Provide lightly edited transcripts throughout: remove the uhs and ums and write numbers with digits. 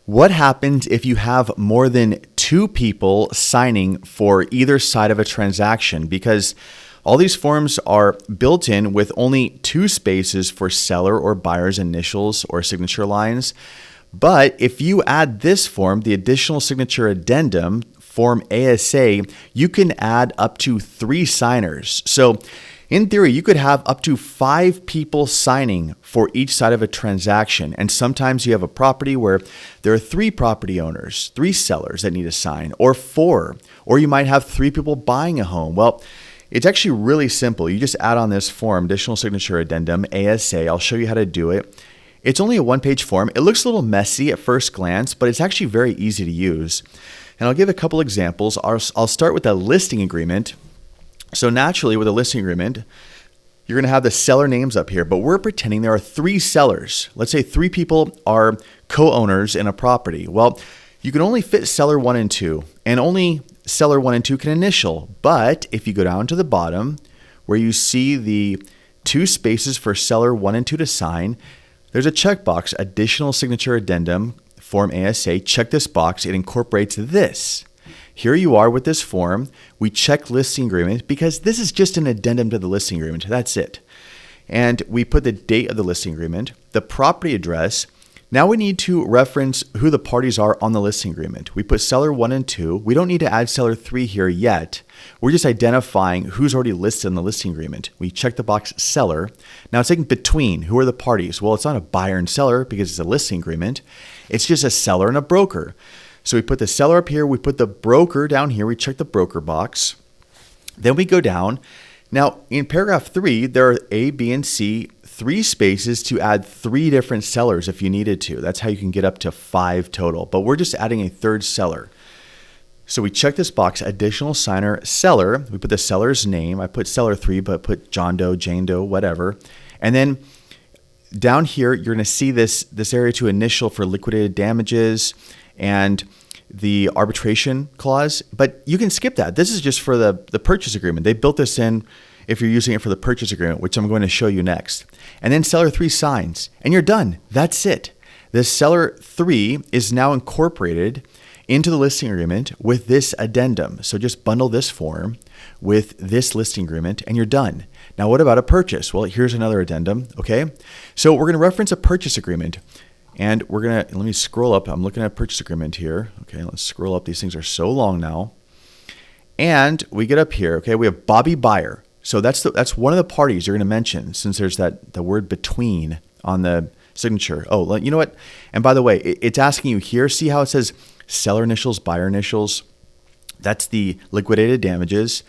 What happens if you have more than two people signing for either side of a transaction? Because all these forms are built in with only two spaces for seller or buyer's initials or signature lines. But if you add this form, the additional signature addendum, form ASA, you can add up to 3 signers. So in theory, you could have up to 5 people signing for each side of a transaction. And sometimes you have a property where there are 3 property owners, 3 sellers that need to sign, or 4. Or you might have 3 people buying a home. Well, it's actually really simple. You just add on this form, additional signature addendum, ASA. I'll show you how to do it. It's only a 1-page form. It looks a little messy at first glance, but it's actually very easy to use. And I'll give a couple examples. I'll start with a listing agreement. So naturally, with a listing agreement, you're going to have the seller names up here, but we're pretending there are 3 sellers. Let's say 3 people are co-owners in a property. Well, you can only fit seller 1 and 2, and only seller 1 and 2 can initial. But if you go down to the bottom where you see the 2 spaces for seller 1 and 2 to sign, there's a checkbox, additional signature addendum, form ASA. Check this box. It incorporates this. Here you are with this form. We check listing agreement because this is just an addendum to the listing agreement. That's it. And we put the date of the listing agreement, the property address. Now we need to reference who the parties are on the listing agreement. We put seller 1 and 2. We don't need to add seller 3 here yet. We're just identifying who's already listed in the listing agreement. We check the box seller. Now it's saying between. Who are the parties? Well, it's not a buyer and seller because it's a listing agreement. It's just a seller and a broker. So we put the seller up here, we put the broker down here, we check the broker box. Then we go down. Now in paragraph 3, there are A, B, and C, 3 spaces to add 3 different sellers if you needed to. That's how you can get up to 5 total, but we're just adding a 3rd seller. So we check this box, additional signer, seller. We put the seller's name. I put seller 3, but put John Doe, Jane Doe, whatever. And then down here, you're going to see this area to initial for liquidated damages and the arbitration clause, but you can skip that. This is just for the purchase agreement. They built this in if you're using it for the purchase agreement, which I'm going to show you next. And then seller 3 signs, and you're done. That's it. The seller 3 is now incorporated into the listing agreement with this addendum. So just bundle this form with this listing agreement, and you're done. Now, what about a purchase? Well, here's another addendum, okay? So we're going to reference a purchase agreement. And we're going to, let me scroll up. I'm looking at a purchase agreement here. Okay, let's scroll up. These things are so long now. And we get up here, okay, we have Bobby Buyer. So that's one of the parties you're going to mention since there's the word between on the signature. Oh, you know what? And by the way, it's asking you here, see how it says seller initials, buyer initials? That's the liquidated damages.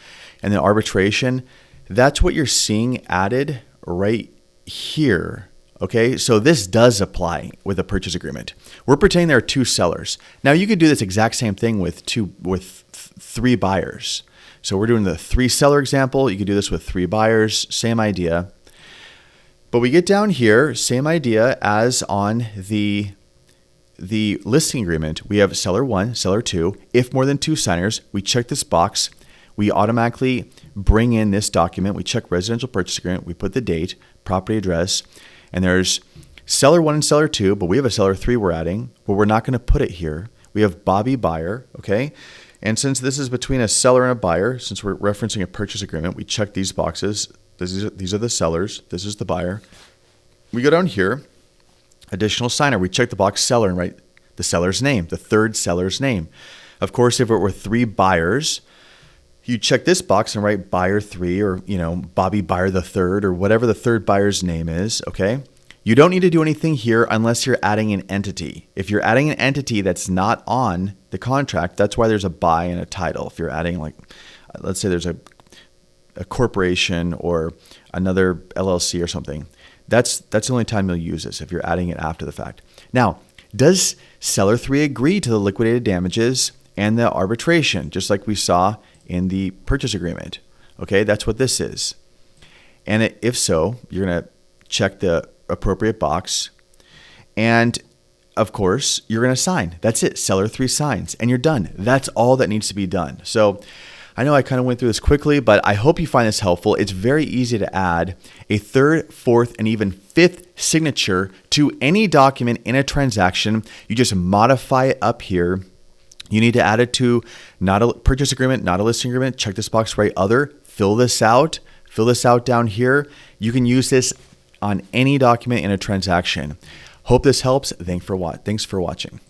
And then arbitration, that's what you're seeing added right here. Okay, so this does apply with a purchase agreement. We're pretending there are 2 sellers. Now you could do this exact same thing with 3 buyers. So we're doing the 3 seller example. You could do this with 3 buyers, same idea. But we get down here, same idea as on the listing agreement. We have seller 1, seller 2. If more than 2 signers, we check this box. We automatically bring in this document. We check residential purchase agreement. We put the date, property address. And there's seller 1 and seller 2, but we have a seller 3 we're adding, but we're not going to put it here. We have Bobby Buyer, okay? And since this is between a seller and a buyer, since we're referencing a purchase agreement, we check these boxes. These are the sellers. This is the buyer. We go down here, additional signer. We check the box seller and write the seller's name, the 3rd seller's name. Of course, if it were 3 buyers, you check this box and write buyer 3 or, Bobby Buyer the 3rd or whatever the 3rd buyer's name is, okay? You don't need to do anything here unless you're adding an entity. If you're adding an entity that's not on the contract, that's why there's a by and a title. If you're adding let's say there's a corporation or another LLC or something, that's the only time you'll use this, if you're adding it after the fact. Now, does seller 3 agree to the liquidated damages and the arbitration, just like we saw in the purchase agreement? Okay, that's what this is. And if so, you're going to check the appropriate box. And of course, you're going to sign. That's it. Seller 3 signs and you're done. That's all that needs to be done. So I know I kind of went through this quickly, but I hope you find this helpful. It's very easy to add a third, fourth, and even fifth signature to any document in a transaction. You just modify it up here. You need to add it to not a purchase agreement, not a listing agreement. Check this box, write other, fill this out down here. You can use this on any document in a transaction. Hope this helps. Thanks for watching.